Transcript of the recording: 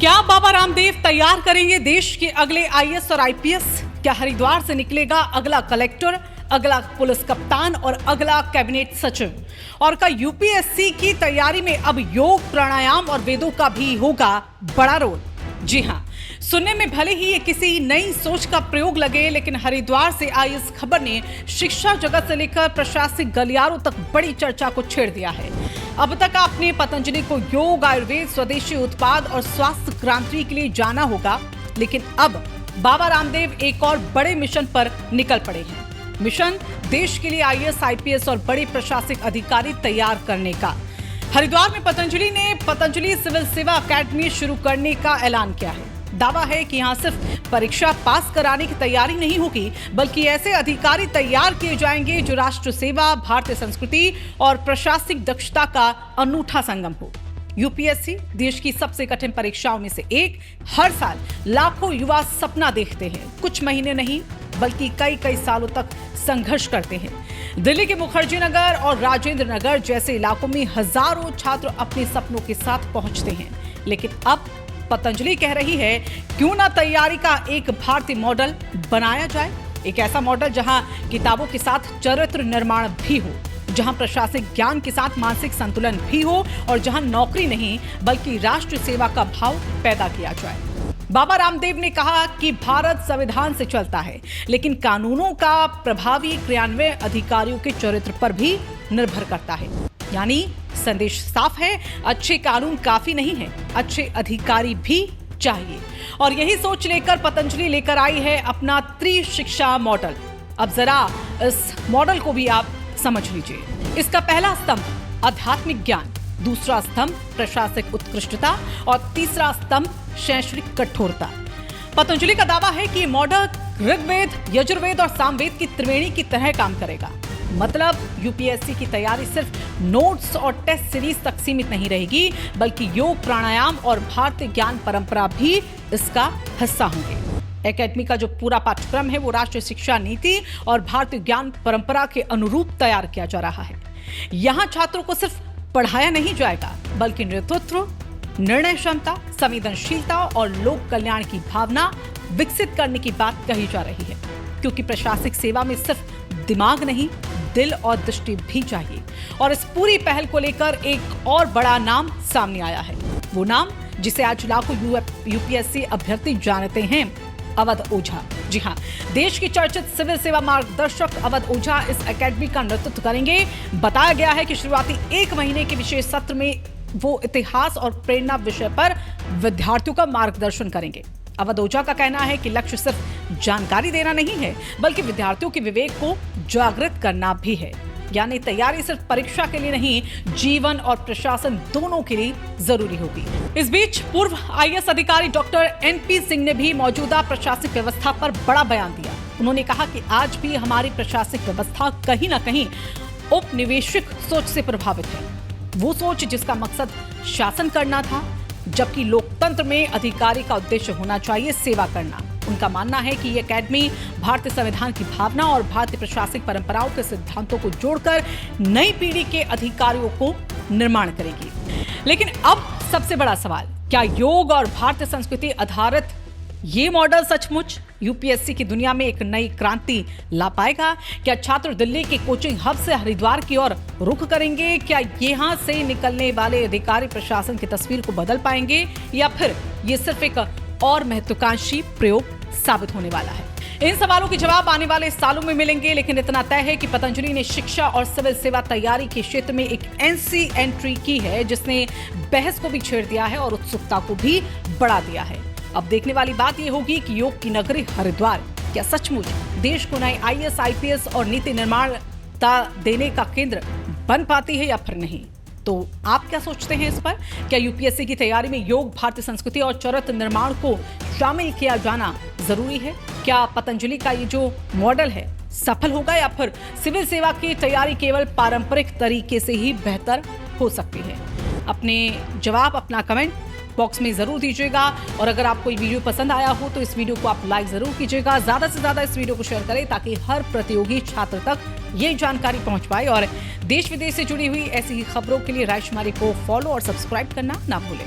क्या बाबा रामदेव तैयार करेंगे देश के अगले आईएएस और आईपीएस? क्या हरिद्वार से निकलेगा अगला कलेक्टर, अगला पुलिस कप्तान और अगला कैबिनेट सचिव? और क्या यूपीएससी की तैयारी में अब योग, प्राणायाम और वेदों का भी होगा बड़ा रोल? जी हां, सुनने में भले ही ये किसी नई सोच का प्रयोग लगे, लेकिन हरिद्वार से आई इस खबर ने शिक्षा जगत से लेकर प्रशासनिक गलियारों तक बड़ी चर्चा को छेड़ दिया है। अब तक आपने पतंजलि को योग, आयुर्वेद, स्वदेशी उत्पाद और स्वास्थ्य क्रांति के लिए जाना होगा, लेकिन अब बाबा रामदेव एक और बड़े मिशन पर निकल पड़े हैं। मिशन देश के लिए आईएएस, आईपीएस और बड़े प्रशासनिक अधिकारी तैयार करने का। हरिद्वार में पतंजलि ने पतंजलि सिविल सेवा अकेडमी शुरू करने का ऐलान किया है। दावा है कि यहां सिर्फ परीक्षा पास कराने की तैयारी नहीं होगी, बल्कि ऐसे अधिकारी तैयार किए जाएंगे जो राष्ट्र सेवा, भारतीय संस्कृति और प्रशासनिक दक्षता का अनूठा संगम हो। यूपीएससी देश की सबसे कठिन परीक्षाओं में से एक। हर साल लाखों युवा सपना देखते हैं, कुछ महीने नहीं बल्कि कई सालों तक संघर्ष करते हैं। दिल्ली के मुखर्जी नगर और राजेंद्र नगर जैसे इलाकों में हजारों छात्र अपने सपनों के साथ पहुंचते हैं, लेकिन अब पतंजलि कह रही है, क्यों ना तैयारी का एक भारतीय मॉडल बनाया जाए। एक ऐसा मॉडल जहां किताबों के साथ चरित्र निर्माण भी हो, जहां प्रशासनिक ज्ञान के साथ मानसिक संतुलन भी हो और जहां नौकरी नहीं बल्कि राष्ट्र सेवा का भाव पैदा किया जाए। बाबा रामदेव ने कहा कि भारत संविधान से चलता है, लेकिन कानूनों का प्रभावी क्रियान्वयन अधिकारियों के चरित्र पर भी निर्भर करता है। यानी संदेश साफ है, अच्छे कानून काफी नहीं है, अच्छे अधिकारी भी चाहिए। और यही सोच लेकर पतंजलि लेकर आई है अपना त्रिशिक्षा मॉडल। अब जरा इस मॉडल को भी आप समझ लीजिए। इसका पहला स्तंभ आध्यात्मिक ज्ञान, दूसरा स्तंभ प्रशासनिक उत्कृष्टता और तीसरा स्तंभ शैक्षणिक कठोरता। पतंजलि का दावा है कि ये मॉडल ऋग्वेद, यजुर्वेद और सामवेद की त्रिवेणी की तरह काम करेगा। मतलब यूपीएससी की तैयारी सिर्फ नोट्स और टेस्ट सीरीज तक सीमित नहीं रहेगी, बल्कि योग, प्राणायाम और भारतीय ज्ञान परंपरा भी इसका हिस्सा होंगे। एकेडमी का जो पूरा पाठ्यक्रम है वो राष्ट्रीय शिक्षा नीति और भारतीय ज्ञान परंपरा के अनुरूप तैयार किया जा रहा है। यहाँ छात्रों को सिर्फ पढ़ाया नहीं जाएगा, बल्कि नेतृत्व, निर्णय क्षमता, संवेदनशीलता और लोक कल्याण की भावना विकसित करने की बात कही जा रही है। क्योंकि प्रशासनिक सेवा में सिर्फ दिमाग नहीं, दिल और दृष्टि भी चाहिए। और इस पूरी पहल को लेकर एक और बड़ा नाम सामने आया है। वो नाम जिसे आज लाखों यूपीएससी अभ्यर्थी जानते हैं, अवध ओझा। जी हाँ, देश की चर्चित सिविल सेवा मार्गदर्शक अवध ओझा इस एकेडमी का नेतृत्व करेंगे। बताया गया है कि शुरुआती 1 महीने के विशेष सत्र में वो इतिहास और प्रेरणा विषय पर विद्यार्थियों का मार्गदर्शन करेंगे। अवध ओझा का कहना है कि लक्ष्य सिर्फ जानकारी देना नहीं है, बल्कि विद्यार्थियों के विवेक को जागृत करना भी है। यानी तैयारी सिर्फ परीक्षा के लिए नहीं, जीवन और प्रशासन दोनों के लिए जरूरी होगी। इस बीच पूर्व आईएएस अधिकारी डॉक्टर एनपी सिंह ने भी मौजूदा प्रशासनिक व्यवस्था पर बड़ा बयान दिया। उन्होंने कहा कि आज भी हमारी प्रशासनिक व्यवस्था कहीं ना कहीं औपनिवेशिक सोच से प्रभावित है। वो सोच जिसका मकसद शासन करना था, जबकि लोकतंत्र में अधिकारी का उद्देश्य होना चाहिए सेवा करना। उनका मानना है कि ये एकेडमी भारतीय संविधान की भावना और भारतीय प्रशासनिक परंपराओं के सिद्धांतों को जोड़कर नई पीढ़ी के अधिकारियों को निर्माण करेगी। लेकिन अब सबसे बड़ा सवाल, क्या योग और भारतीय संस्कृति आधारित ये मॉडल सचमुच यूपीएससी की दुनिया में एक नई क्रांति ला पाएगा? क्या छात्र दिल्ली के कोचिंग हब से हरिद्वार की ओर रुख करेंगे? क्या यहां से निकलने वाले अधिकारी प्रशासन की तस्वीर को बदल पाएंगे, या फिर ये सिर्फ एक और महत्वाकांक्षी प्रयोग साबित होने वाला है? इन सवालों के जवाब आने वाले सालों में मिलेंगे, लेकिन इतना तय है कि पतंजलि ने शिक्षा और सिविल सेवा तैयारी के क्षेत्र में एक ऐसी एंट्री की है जिसने बहस को भी छेड़ दिया है और उत्सुकता को भी बढ़ा दिया है। अब देखने वाली बात यह होगी कि योग की नगरी हरिद्वार क्या सचमुच देश को नए आईएएस, आईपीएस और नीति निर्माणता देने का केंद्र बन पाती है या फिर नहीं? तो आप क्या सोचते हैं इस पर? क्या यूपीएससी की तैयारी में योग, भारतीय संस्कृति और चरित्र निर्माण को शामिल किया जाना जरूरी है? क्या पतंजलि का ये जो मॉडल है सफल होगा, या फिर सिविल सेवा की तैयारी केवल पारंपरिक तरीके से ही बेहतर हो सकती है? अपने जवाब, अपना कमेंट बॉक्स में जरूर दीजिएगा। और अगर आपको ये वीडियो पसंद आया हो तो इस वीडियो को आप लाइक जरूर कीजिएगा। ज्यादा से ज्यादा इस वीडियो को शेयर करें ताकि हर प्रतियोगी छात्र तक ये जानकारी पहुंच पाए। और देश विदेश से जुड़ी हुई ऐसी ही खबरों के लिए राजकुमारी को फॉलो और सब्सक्राइब करना ना भूलें।